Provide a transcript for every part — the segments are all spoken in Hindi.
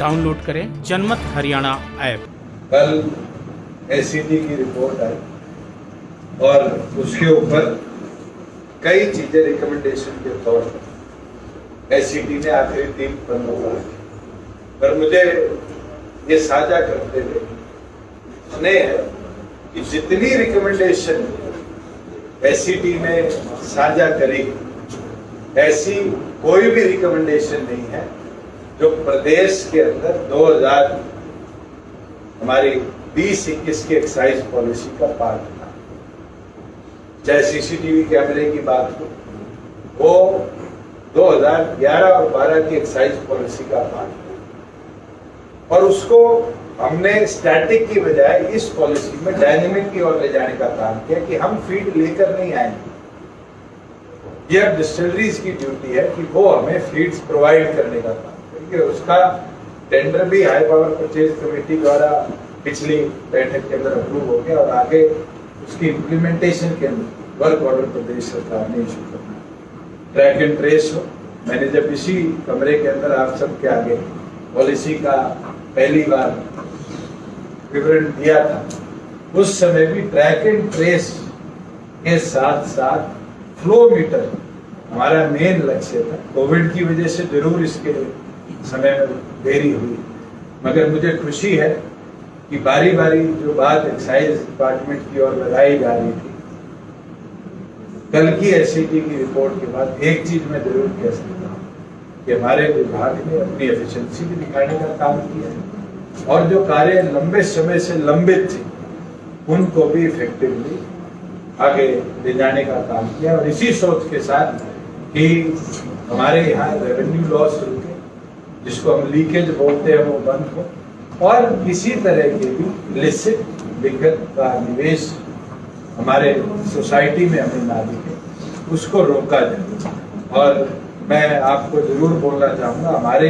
डाउनलोड करें जनमत हरियाणा ऐप। कल एसईटी की रिपोर्ट आई और उसके ऊपर कई चीजें रिकमेंडेशन के तौर पर एसईटी ने आखिरी 3 पन्नों पर रखी, पर मुझे ये साझा करते हुए स्नेह है कि जितनी रिकमेंडेशन एसईटी ने साझा करी, ऐसी कोई भी रिकमेंडेशन नहीं है जो प्रदेश के अंदर 2000 हमारी 20-21 की एक्साइज पॉलिसी का पार्ट था। चाहे सीसीटीवी कैमरे की बात हो, वो 2011 और 12 की एक्साइज पॉलिसी का पार्ट था और उसको हमने स्टैटिक की बजाय इस पॉलिसी में डायनेमिक की ओर ले जाने का काम किया कि हम फीड लेकर नहीं आएंगे। ये अब डिस्टिलरीज की ड्यूटी है कि वो हमें फीड्स प्रोवाइड करने का काम करेंगे। उसका टेंडर भी हाई पावर परचेज कमेटी द्वारा पिछली बैठक के अंदर अप्रूव हो गया और आगे उसकी इम्प्लीमेंटेशन के अंदर वर्क ऑर्डर प्रदेश सरकार ने इशू करना है। ट्रैक एंड ट्रेस हो, मैंने जब इसी कमरे के अंदर आप सबके आगे पॉलिसी का पहली बार विवरण दिया था, उस समय भी ट्रैक एंड ट्रेस के साथ साथ फ्लो मीटर हमारा मेन लक्ष्य था। कोविड की वजह से जरूर इसके समय में देरी हुई, मगर मुझे खुशी है कि बारी बारी जो बात एक्साइज डिपार्टमेंट की ओर लगाई जा रही थी, कल की एसईटी की रिपोर्ट के बाद एक चीज मैं जरूर कह सकता हूँ कि हमारे विभाग ने अपनी एफिशिएंसी भी दिखाने का काम किया है और जो कार्य लंबे समय से लंबित थे उनको भी इफेक्टिवली आगे ले जाने का काम किया और इसी सोच के साथ कि हमारे यहाँ रेवेन्यू लॉस रुके, जिसको हम लीकेज बोलते हैं, वो बंद हो और किसी तरह के भी इलिसिट लिकर का निवेश हमारे सोसाइटी में हमें ना दिखे, उसको रोका जाए। और मैं आपको जरूर बोलना चाहूँगा, हमारे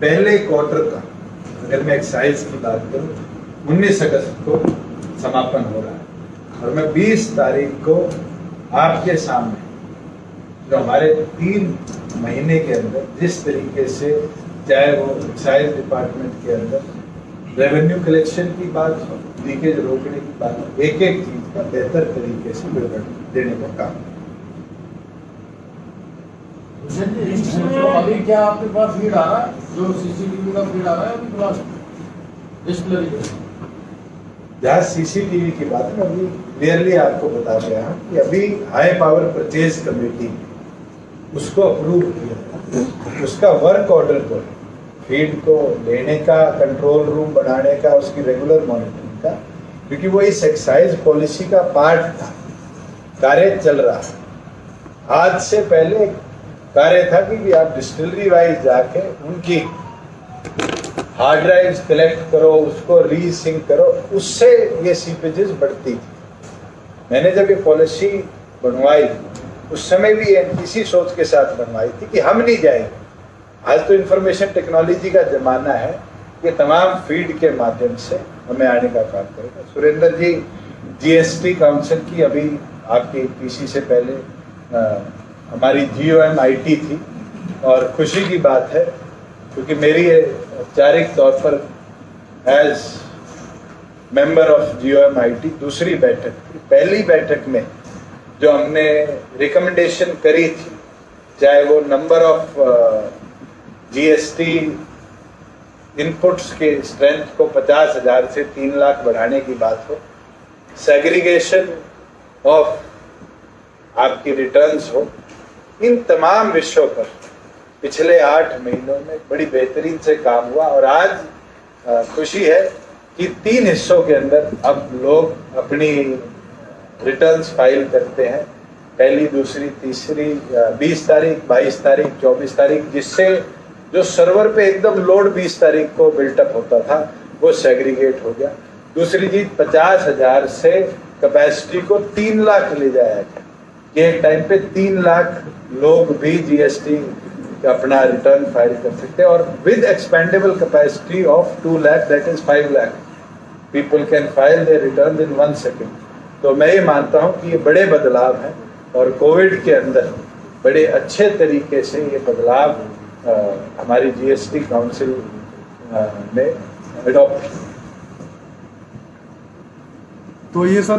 पहले क्वार्टर का अगर मैं एक्साइज की बात करूँ 19 अगस्त को समापन हो रहा है और मैं 20 तारीख को आपके सामने जो हमारे 3 महीने के अंदर जिस तरीके से, चाहे वो एक्साइज डिपार्टमेंट के अंदर रेवेन्यू कलेक्शन की बात हो, लीकेज रोकने की बात हो, एक एक चीज का बेहतर तरीके से विवरण देने का काम। अभी क्या आपके पास फीड आ रहा है, जो सीसीटीवी का फीड आ रहा है अभी क्लास डिस्प्ले? जहाँ सीसीटीवी की बात है, अभी क्लियरली आपको बता रहा हूँ कि अभी हाई पावर परचेज कमेटी उसको अप्रूव किया, उसका वर्क ऑर्डर को फीड को लेने का, कंट्रोल रूम बनाने का, उसकी रेगुलर मॉनिटरिंग का, क्योंकि वो इस एक्साइज पॉलिसी का पार्ट था, कार्य चल रहा है। आज से पहले कार्य था कि आप डिस्टिलरी वाइज जाके उनकी हार्ड ड्राइव्स कलेक्ट करो, उसको रीसिंक करो, उससे ये सीपेजेस बढ़ती थी। मैंने जब ये पॉलिसी बनवाई उस समय भी इसी सोच के साथ बनवाई थी कि हम नहीं जाएंगे। आज तो इंफॉर्मेशन टेक्नोलॉजी का जमाना है कि तमाम फीड के माध्यम से हमें आने का काम करेगा। सुरेंद्र जी, जीएसटी काउंसिल की अभी आपकी पीसी से पहले हमारी GOMIT थी और खुशी की बात है क्योंकि मेरी औपचारिक तौर पर एज मेंबर ऑफ GOMIT दूसरी बैठक थी। पहली बैठक में जो हमने रिकमेंडेशन करी थी, चाहे वो नंबर ऑफ GST इनपुट्स के स्ट्रेंथ को 50,000 से 3 लाख बढ़ाने की बात हो, सेग्रीगेशन ऑफ आपकी रिटर्न्स हो, इन तमाम विषयों पर पिछले 8 महीनों में बड़ी बेहतरीन से काम हुआ और आज खुशी है कि 3 हिस्सों के अंदर अब लोग अपनी रिटर्न्स फाइल करते हैं, पहली, दूसरी, तीसरी, 20 तारीख, 22 तारीख, 24 तारीख, जिससे जो सर्वर पे एकदम लोड 20 तारीख को बिल्टअप होता था वो सेग्रीगेट हो गया। दूसरी चीज, 50,000 से कैपेसिटी को 3 लाख ले जाया गया कि एक टाइम पे 3 लाख लोग भी GST अपना रिटर्न फाइल कर सकते हैं और with expendable capacity of 2 lakh, that is 5 lakh people can file their return in 1 second. तो मैं ये मानता हूँ कि ये बड़े बदलाव हैं और कोविड के अंदर बड़े अच्छे तरीके से ये बदलाव हमारी जीएसटी काउंसिल ने अडॉप्ट। तो ये सर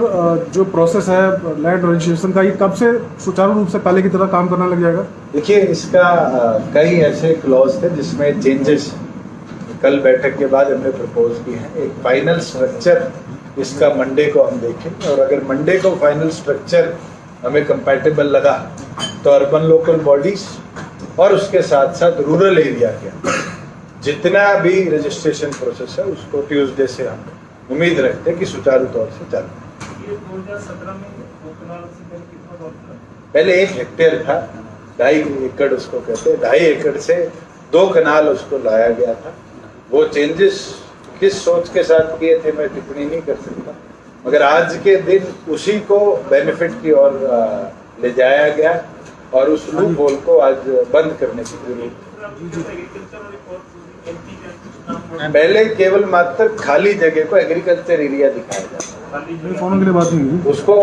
जो प्रोसेस है लैंड रजिस्ट्रेशन का, ये कब से सुचारू रूप से पहले की तरह काम करने लग जाएगा? देखिए, इसका कई ऐसे क्लॉज थे जिसमें चेंजेस कल बैठक के बाद हमने प्रपोज किए हैं। एक फाइनल स्ट्रक्चर इसका मंडे को हम देखें, और अगर मंडे को फाइनल स्ट्रक्चर हमें कंपैटिबल लगा तो अर्बन लोकल बॉडीज और उसके साथ साथ रूरल एरिया के जितना भी रजिस्ट्रेशन प्रोसेस है उसको ट्यूसडे से हम उम्मीद रखते हैं कि सुचारू तौर से चले। ये 2017 में कितना था? पहले 1 हेक्टेयर था, 2.5 एकड़ उसको कहते हैं, 2.5 एकड़ से 2 कनाल उसको लाया गया था। वो चेंजेस किस सोच के साथ किए थे मैं टिप्पणी नहीं कर सकता, मगर आज के दिन उसी को बेनिफिट की ओर ले जाया गया और उस लूप होल को आज बंद करने की जरूरत है। पहले केवल मात्र खाली जगह को एग्रीकल्चर एरिया दिखाया जाता है, फोन के लिए बात नहीं हुई। उसको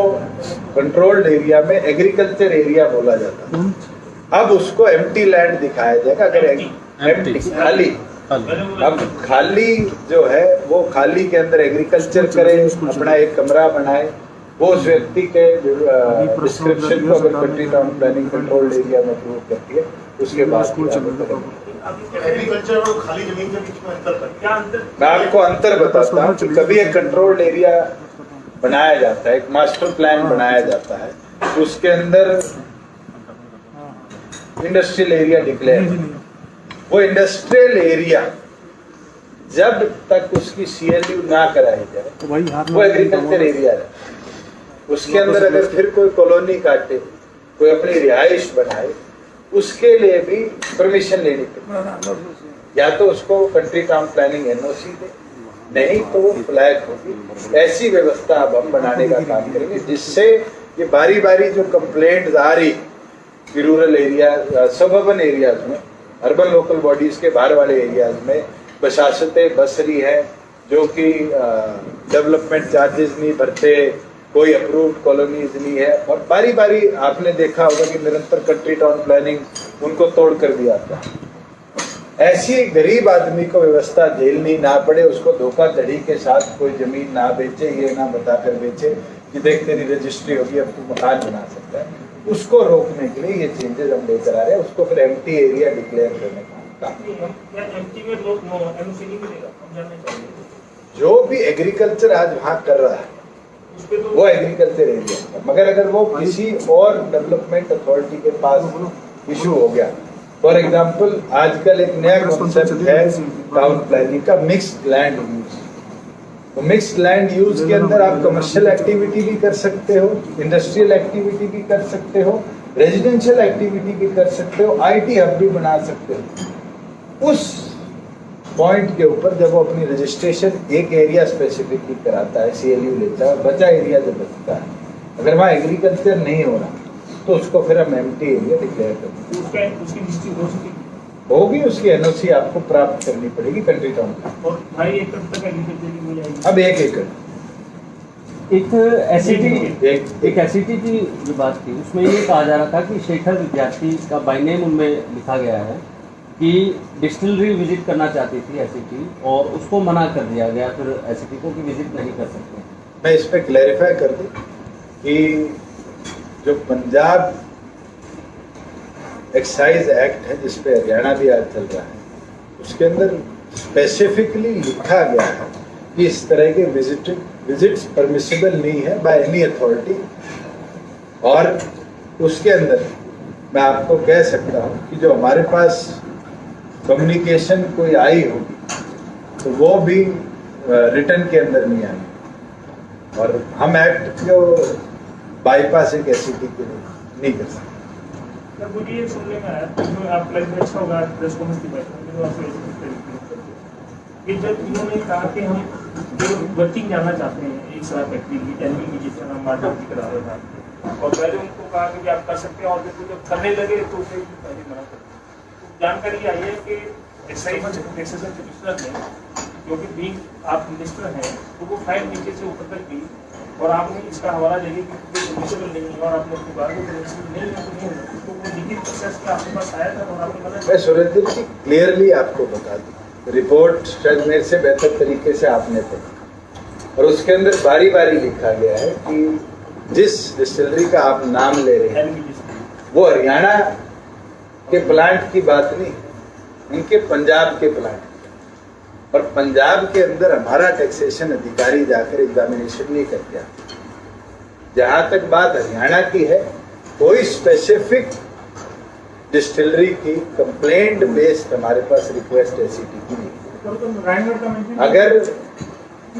कंट्रोल्ड एरिया में एग्रीकल्चर एरिया बोला जाता है। अब उसको एम्प्टी लैंड दिखाया जाएगा। अगर एम्प्टी खाली, अब खाली जो है वो खाली के अंदर एग्रीकल्चर करे, अपना एक कमरा बनाए, वो उस व्यक्ति के डिस्क्रिप्शन को अगर country town planning controlled area में अप्रूव करती है उसके बाद एग्रीकल्चर और खाली जमीन के बीच में अंतर क्या अंतर? मैं आपको अंतर बताता हूँ कि कभी एक कंट्रोल्ड एरिया बनाया जाता है, एक मास्टर प्लान बनाया जाता है, उसके अंदर इंडस्ट्रियल एरिया डिक्लेयर, वो इंडस्ट्रियल एरिया जब तक उसकी CLU ना कराई जाए तो भाई हाथ में वो एग्रीकल्चर एरिया है। उसके अंदर अगर फिर कोई कॉलोनी काटे, कोई अपनी रिहाइश बनाए, उसके लिए भी परमिशन लेनी पड़ती, या तो उसको कंट्री टाउन प्लानिंग NOC दे, नहीं तो वो फ्लैग होगी। ऐसी व्यवस्था अब हम बनाने का काम करेंगे जिससे ये बारी बारी जो कंप्लेंट आ रही कि रूरल एरिया, सबअर्बन एरियाज में, अर्बन लोकल बॉडीज के बाहर वाले एरियाज में बशासतें बस रही है जो कि डेवलपमेंट चार्जेस नहीं भरते, कोई अप्रूव्ड कॉलोनीज नहीं है, और बारी बारी आपने देखा होगा कि निरंतर कंट्री टाउन प्लानिंग उनको तोड़ कर दिया था। ऐसी गरीब आदमी को व्यवस्था झेलनी ना पड़े, उसको धोखाधड़ी के साथ कोई जमीन ना बेचे, ये ना बताकर बेचे कि देख तेरी रजिस्ट्री होगी अब तू मकान बना सकता है, उसको रोकने के लिए ये चेंजेस हम लेकर आ रहे हैं। उसको फिर एम्प्टी एरिया डिक्लेयर करने का जो भी एग्रीकल्चर आज वहाँ कर रहा है वो एग्रीकल्चर एरिया है, मगर अगर वो किसी और डेवलपमेंट अथॉरिटी के पास इशू हो गया, फॉर एग्जांपल आजकल एक नया कॉन्सेप्ट है टाउन प्लानिंग का, मिक्स्ड लैंड यूज। तो मिक्स्ड लैंड यूज के अंदर आप कमर्शियल एक्टिविटी भी कर सकते हो, इंडस्ट्रियल एक्टिविटी भी कर सकते हो, रेजिडेंशियल एक्टिविटी भी कर सकते हो, IT हब भी बना सकते हो। उस पॉइंट के ऊपर जब वो अपनी रजिस्ट्रेशन एक एरिया स्पेसिफिकली कराता है, CLU लेता है, बचा एरिया जो बचता है, अगर वहाँ एग्रीकल्चर नहीं हो रहा तो उसको फिर हम एम्प्टी एरिया डिक्लेयर करते हैं। होगी, उसकी NOC आपको प्राप्त करनी पड़ेगी कंट्री टाउन। और 2.5 एकड़ तक एग्रीकल्चर की हो जाएगी। अब 1 एकड़ एक SET की जो बात थी उसमें ये कहा जा रहा था कि शेखर विद्यार्थी का बाय नेम उनमें लिखा गया है कि डिस्टिलरी विजिट करना चाहती थी SET और उसको मना कर दिया गया फिर SET को कि विजिट नहीं कर सकते। मैं इस पर क्लैरिफाई कर दूं कि जो पंजाब एक्साइज एक्ट है जिस पे हरियाणा भी आज चल रहा है, उसके अंदर स्पेसिफिकली लिखा गया है कि इस तरह के विजिट्स परमिसिबल नहीं है बाय एनी अथॉरिटी। और उसके अंदर मैं आपको कह सकता हूँ कि जो हमारे पास कम्युनिकेशन कोई आई होगी तो वो भी रिटर्न के अंदर नहीं आई, और हम एक्ट को बाईपास एक SET के लिए नहीं कर सकते। मुझे ये सुनने में आया तो आप लाइफ अच्छा होगा प्रेस कॉन्फ्रेंस की बैठक कि जब इन्होंने कहा कि हम जो वर्किंग जाना चाहते हैं एक शराब फैक्ट्री की एनबी की, जिस तरह मार्केट करा रहे था, और पहले उनको कहा कि आप कर सकते हैं, और जब करने लगे तो उसे पहले मना कर दिया। तो जानकारी आई है कि एक्साइज जो कि बीइंग आप मिनिस्टर हैं तो वो फाइल नीचे से ऊपर तक भी और आपने इसका हवाला देंगे कि एडमिसिबल नहीं है और आपने अपनी बात को एडमिसिबल नहीं है तो नहीं होगा, तो वो लिखित प्रोसेस का आपके पास आया था और आपने मना मैं सुरेंद्र जी क्लियरली आपको बता दूं, रिपोर्ट शायद मेरे से बेहतर तरीके से आपने पढ़ी और उसके अंदर बारी बारी लिखा गया है कि जिस डिस्टिलरी का आप नाम ले रहे हैं वो हरियाणा के प्लांट की बात नहीं, उनके पंजाब के प्लांट, और पंजाब के अंदर हमारा टैक्सेशन अधिकारी जाकर एग्जामिनेशन नहीं करके आता। जहां तक बात हरियाणा की है, कोई स्पेसिफिक डिस्टिलरी की कंप्लेंट बेस्ड हमारे पास रिक्वेस्ट एसीटी की नहीं। अगर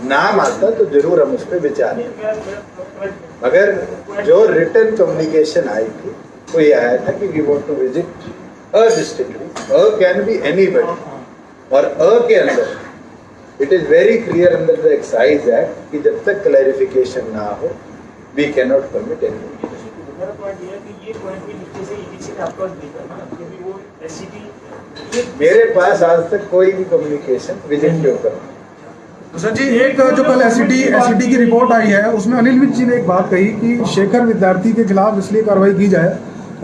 नाम आता तो जरूर हम उस पर विचार करें। अगर जो रिटर्न कम्युनिकेशन आई थी वो ये आया था कि we want to visit a distillery, uh can be anybody, और अ के अंदर it is very clear under the excise act कि जब तक क्लैरिफिकेशन ना हो we can not permit any. मेरा पॉइंट ये है कि ये पॉइंट भी नीचे से ईडीसी ने आपको नहीं करना, क्योंकि वो एससीटी मेरे पास आज तक कोई भी कम्युनिकेशन विजिट के ऊपर नहीं। तो सर जी, एक जो कल एससीटी की रिपोर्ट आई है उसमें अनिल विज जी ने एक बात कही कि शेखर विद्यार्थी के खिलाफ इसलिए कार्रवाई की जाए,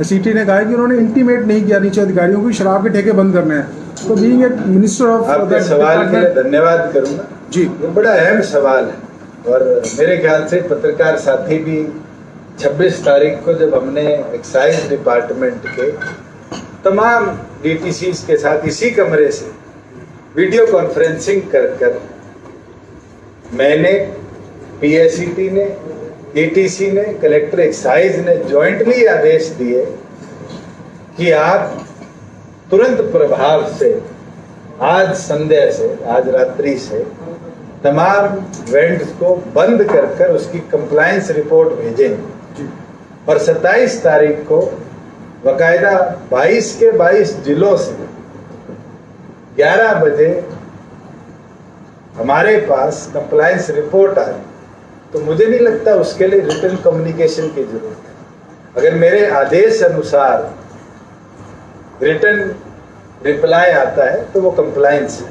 एससीटी ने कहा है कि उन्होंने इंटीमेट नहीं किया नीचे अधिकारियों को शराब के ठेके बंद करने हैं। तो बीइंग एक मिनिस्टर ऑफ आपके सवाल के लिए धन्यवाद करूंगा जी। ये बड़ा अहम सवाल है और मेरे ख्याल से पत्रकार साथी भी 26 तारीख को जब हमने एक्साइज डिपार्टमेंट के तमाम डीटीसीज के साथ इसी कमरे से वीडियो कॉन्फ्रेंसिंग कर मैंने, पीएसईटी ने, डीटीसी ने, कलेक्टर एक्साइज ने जॉइंटली आदेश दिए कि आप तुरंत प्रभाव से आज संध्या से, आज रात्रि से तमाम वेंट्स को बंद कर उसकी कंप्लायंस रिपोर्ट भेजें और 27 तारीख को बकायदा 22 के 22 जिलों से 11 बजे हमारे पास कंप्लायंस रिपोर्ट आई। तो मुझे नहीं लगता उसके लिए रिटर्न कम्युनिकेशन की जरूरत है। अगर मेरे आदेश अनुसार रिटर्न रिप्लाई आता है तो वो कंप्लायंस है।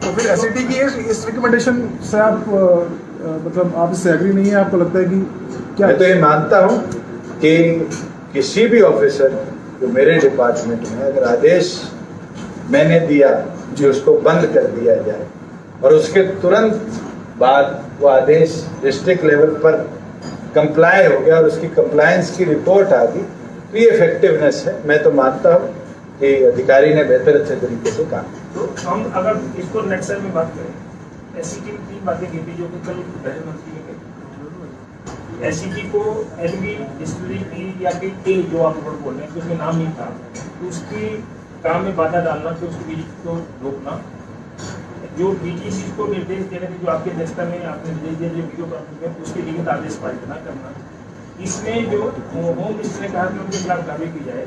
तो फिर एससीटी की इस रिकमेंडेशन से आप मतलब आप इससे एग्री नहीं है? आपको लगता है कि क्या? मैं तो ये मानता हूं कि किसी भी ऑफिसर जो मेरे डिपार्टमेंट में अगर आदेश मैंने दिया जो उसको बंद कर दिया जाए और उसके तुरंत बाद वो आदेश डिस्ट्रिक्ट लेवल पर कंप्लाई हो गया और उसकी कंप्लायंस की रिपोर्ट आ गई तो ये इफेक्टिवनेस है। मैं तो मानता हूँ कि अधिकारी ने बेहतर अच्छे तरीके से काम किया। तो हम अगर इसको नेक्स्ट टाइम में बात करें, एससीटी में 3 बातें की थी जो कि कल गृह मंत्री ने कही। एससीटी को एलबी डिस्टिलरी की या फिर जो आप बोल रहे हैं कि उसमें नाम नहीं था तो उसकी काम में बाधा डालना, तो उसकी विजिट को रोकना, जो डीटीसी को निर्देश देने थे जो आपके अध्यक्षता में आपने निर्देश दिए जो वीडियो कॉन्फ्रेंस में उसके लिखित आदेश पारित न करना। इसमें जो होम मिनिस्टर ने कहा कि उनके खिलाफ कार्रवाई की जाए,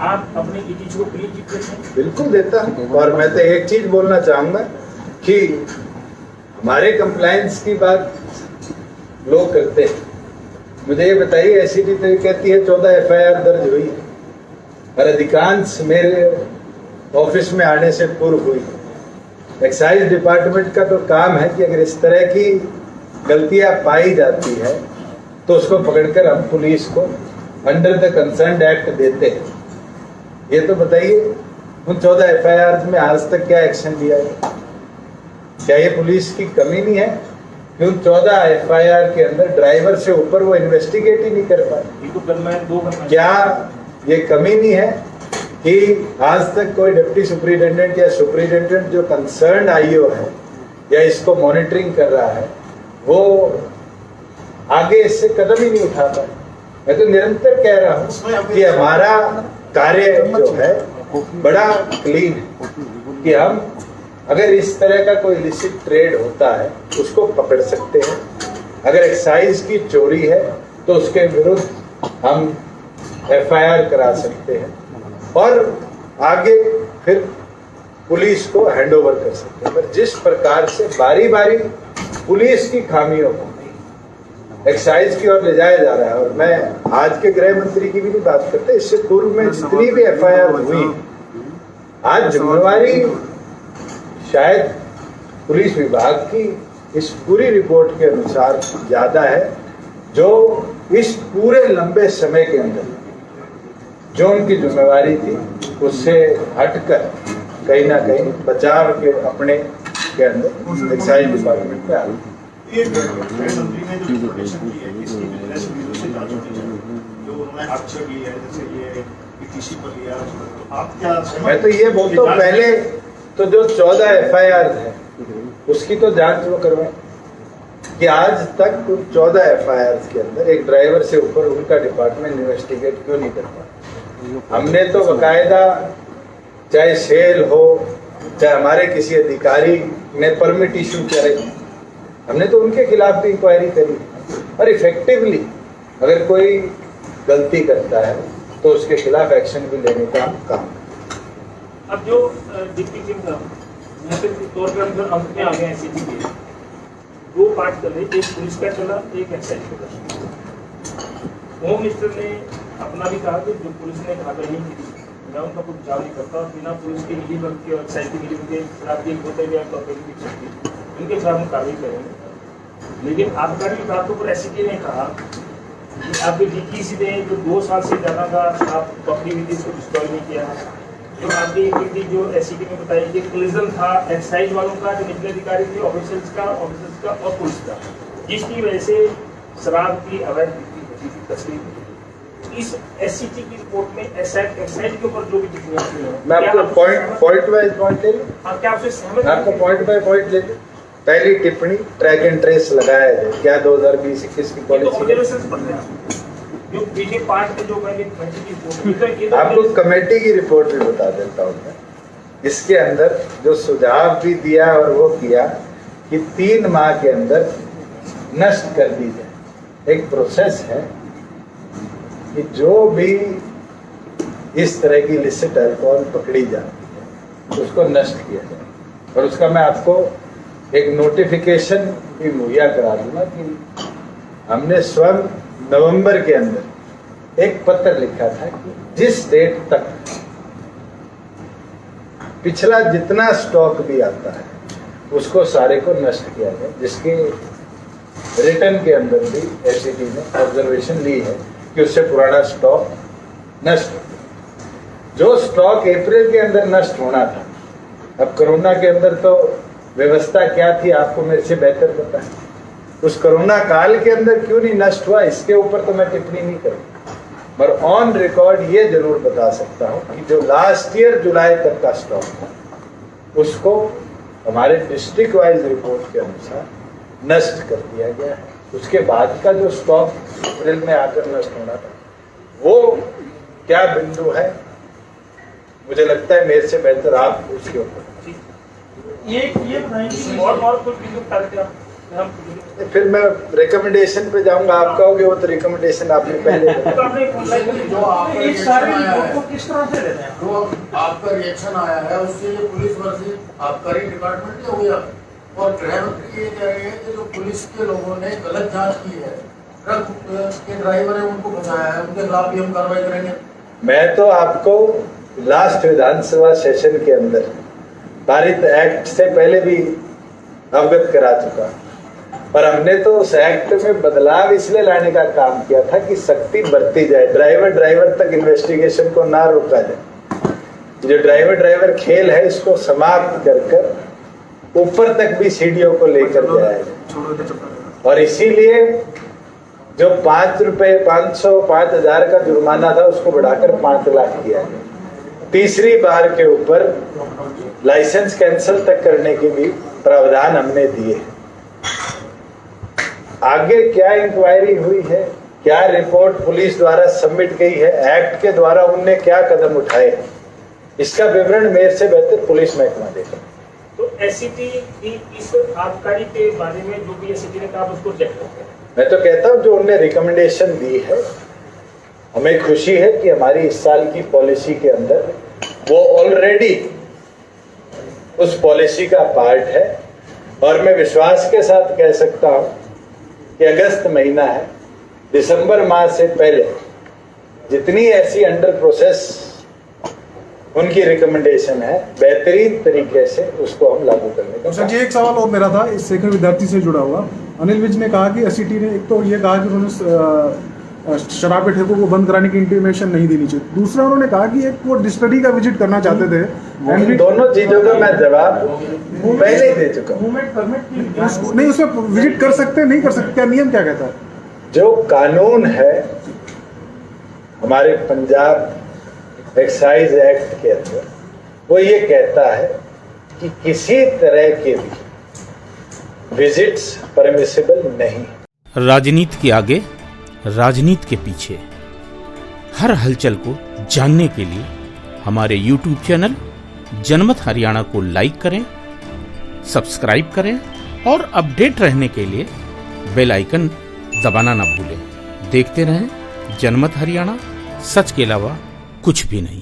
आप अपने डीटीसी को क्लीन चिट देते हैं? बिल्कुल देता हूँ। और मैं तो एक चीज बोलना चाहूंगा कि हमारे कंप्लायंस की बात लोग करते हैं। मुझे ये बताइए, एससीटी तो ये कहती है 14 एफआईआर दर्ज हुई और अधिकांश मेरे ऑफिस में आने से पूर्व हुई। एक्साइज डिपार्टमेंट का तो काम है कि अगर इस तरह की गलतियां पाई जाती है तो उसको पकड़कर हम पुलिस को अंडर द कंसर्न्ड एक्ट देते हैं। ये तो बताइए उन 14 एफआईआर में आज तक क्या एक्शन लिया है? क्या ये पुलिस की कमी नहीं है कि उन 14 एफआईआर के अंदर ड्राइवर से ऊपर वो इन्वेस्टिगेट ही नहीं कर पाए? क्या ये कमी नहीं है कि आज तक कोई डिप्टी सुपरिटेंडेंट या सुपरिटेंडेंट जो कंसर्न आईओ है या इसको मॉनिटरिंग कर रहा है वो आगे इससे कदम ही नहीं उठा पाए? मैं तो निरंतर कह रहा हूँ कि हमारा कार्य जो है बड़ा क्लीन है कि हम अगर इस तरह का कोई इलिसिट ट्रेड होता है उसको पकड़ सकते हैं। अगर एक्साइज की चोरी है तो उसके विरुद्ध हम एफआईआर करा सकते हैं और आगे फिर पुलिस को हैंडओवर कर सकते हैं। पर जिस प्रकार से बारी बारी पुलिस की खामियों को एक्साइज की ओर ले जाया जा रहा है, और मैं आज के गृह मंत्री की भी नहीं बात करते, इससे पूर्व में जितनी भी एफआईआर हुई, आज जिम्मेवारी शायद पुलिस विभाग की इस पूरी रिपोर्ट के अनुसार ज्यादा है, जो इस पूरे लंबे समय के अंदर जो उनकी जिम्मेवारी थी उससे हटकर कहीं ना कहीं बचाव के अपने के अंदर एक्साइज डिपार्टमेंट में आ गई। ये मंत्री ने जो रिकमेंडेशन की है इसकी विजिलेंस ब्यूरो से जांच होनी चाहिए, जो उन्होंने आक्षेप लिया है, जैसे ये पीटीसी पर लिया, तो आप क्या मैं तो ये बोलता हूँ, पहले तो जो 14 FIR है उसकी तो जांच वो करवाए कि आज तक 14 FIR के अंदर एक ड्राइवर से ऊपर उनका डिपार्टमेंट इन्वेस्टिगेट क्यों नहीं कर पाया। हमने तो बकायदा चाहे सेल हो चाहे हमारे किसी अधिकारी ने परमिट इशू करे, हमने तो उनके खिलाफ भी इंक्वायरी करी और इफेक्टिवली अगर कोई गलती करता है तो उसके खिलाफ एक्शन भी लेने का काम। अब जो डिप्टी सिंह साहब के तौर पर हम अंत में आ गए हैं, एसीटी के 2 पार्ट चले, एक पुलिस का चला, एक एक्साइज का चला। होम मिनिस्टर ने अपना भी कहा कि जो पुलिस ने कार्रवाई नहीं की मैं उनका कुछ विचार नहीं करता, बिना पुलिस के मिली भगत के और एक्साइज की मिली के खिलाफ एक होते हुए तौर पर भी सकती, उनके खिलाफ हम कार्रवाई करेंगे। लेकिन आबकारी विभागों पर एसीटी ने कहा कि आपके डीटीसी ने जो 2 साल से ज़्यादा का आप बकरी विधि को डिस्ट्रॉय नहीं किया, जो आपकी विधि जो एसीटी में बताई कि कोलिजन था एक्साइज वालों का, जो निचले अधिकारी थे, ऑफिसर्स का और पुलिस का, जिसकी वजह से शराब की अवैध बिक्री होती थी तस्वीर। इस एससीटी की रिपोर्ट में एक्साइज के ऊपर जो भी टिप्पणियां हुई हैं, मैं आपको पॉइंट बाय पॉइंट ले लूं, क्या आपसे सहमत आपको पॉइंट बाय पॉइंट ले लूं। पहली टिप्पणी ट्रैक एंड ट्रेस लगाया है, क्या 2020-21 की पॉलिसी जो पीछे पार्ट के जो मैंने रिपोर्ट आपको कमेटी की रिपोर्ट भी बता देता हूँ मैं। इसके अंदर जो सुझाव भी दिया और वो किया कि 3 माह के अंदर नष्ट कर दी जाए। एक प्रोसेस है कि जो भी इस तरह की लिसिट अल्कोहल पकड़ी जाती है उसको नष्ट किया जाए, और उसका मैं आपको एक नोटिफिकेशन भी मुहैया करा दूंगा कि हमने स्वयं नवंबर के अंदर एक पत्र लिखा था कि जिस डेट तक पिछला जितना स्टॉक भी आता है उसको सारे को नष्ट किया जाए, जिसके रिटर्न के अंदर भी एसीटी ने ऑब्जर्वेशन ली है कि उससे पुराना स्टॉक नष्ट हो गया। जो स्टॉक अप्रैल के अंदर नष्ट होना था, अब कोरोना के अंदर तो व्यवस्था क्या थी आपको मेरे से बेहतर पता है, उस कोरोना काल के अंदर क्यों नहीं नष्ट हुआ इसके ऊपर तो मैं टिप्पणी नहीं करूँगा, पर ऑन रिकॉर्ड ये जरूर बता सकता हूँ कि जो लास्ट ईयर जुलाई तक का स्टॉक था उसको हमारे डिस्ट्रिक्ट वाइज रिपोर्ट के अनुसार नष्ट कर दिया गया है। उसके बाद का जो स्टॉक अप्रैल में आकर नष्ट होना था वो क्या बिंदु है, मुझे लगता है मेरे से बेहतर आप उसके ऊपर ये बताएंगे और कुछ बिंदु बता हम फिर मैं रिकमेंडेशन पे जाऊंगा। आप कहोगे वो तो रिकमेंडेशन आपने पहले तो आपने जो आपका इस रिएक्शन सारे आया रिपोर्ट है, को किस तरह से लेते हैं? जो आपका रिएक्शन आया है उससे ये पुलिस वर्सेस आबकारी डिपार्टमेंट हो गया, और गृह मंत्री ये कह रहे हैं कि जो पुलिस के लोगों ने गलत जांच की है, ट्रक के ड्राइवर है उनको बचाया है, उनके खिलाफ भी हम कार्रवाई करेंगे। मैं तो आपको लास्ट विधानसभा सेशन के अंदर पारित एक्ट से पहले भी अवगत करा चुका, पर हमने तो उस एक्ट में बदलाव इसलिए लाने का काम किया था कि सख्ती बरती जाए, ड्राइवर तक इन्वेस्टिगेशन को ना रोका जाए। जो ड्राइवर खेल है इसको समाप्त कर ऊपर तक भी सीडीओ को लेकर जाया जाए, और इसीलिए जो 5 रुपए 500 5000 का जुर्माना था उसको बढ़ाकर 5 लाख किया गया। तीसरी बार के ऊपर लाइसेंस कैंसिल तक करने की भी प्रावधान हमने दिए। आगे क्या इंक्वायरी हुई है, क्या रिपोर्ट पुलिस द्वारा सबमिट गई है, एक्ट के द्वारा उनने क्या कदम उठाए, इसका विवरण मेरे से बेहतर पुलिस महकमा देगा। तो एससीटी की इस आबकारी के बारे में जो भी एससीटी ने कहा उसको चेक करते हैं। मैं तो कहता हूँ जो उनने रिकमेंडेशन दी है, हमें खुशी है कि हमारी इस साल की पॉलिसी के अंदर वो ऑलरेडी उस पॉलिसी का पार्ट है, और मैं विश्वास के साथ कह सकता हूँ कि अगस्त महीना है, दिसंबर माह से पहले जितनी ऐसी अंडर प्रोसेस उनकी रिकमेंडेशन है, बेहतरीन तरीके से उसको हम लागू करने का। सर जी एक सवाल और मेरा था इस शेखर विद्यार्थी से जुड़ा हुआ। अनिल विज ने कहा कि एससीटी ने एक तो ये कहा कि उन्होंने शराब के ठेकों को बंद कराने की इंटीमेशन नहीं देनी चाहिए, दूसरा उन्होंने कहा कि एक वो डिस्टिलरी का विजिट करना चाहते थे। इन दोनों चीजों का मैं जवाब पहले ही दे चुका हूँ। नहीं उसमें विजिट कर सकते नहीं कर सकते, क्या नियम क्या कहता है? जो कानून है हमारे पंजाब एक्साइज एक्ट के अंदर वो ये कहता है कि किसी तरह के भी विजिट्स परमिसिबल नहीं। राजनीति के आगे, राजनीति के पीछे, हर हलचल को जानने के लिए हमारे YouTube चैनल जनमत हरियाणा को लाइक करें, सब्सक्राइब करें और अपडेट रहने के लिए बेल आइकन दबाना ना भूलें। देखते रहें जनमत हरियाणा, सच के अलावा कुछ भी नहीं।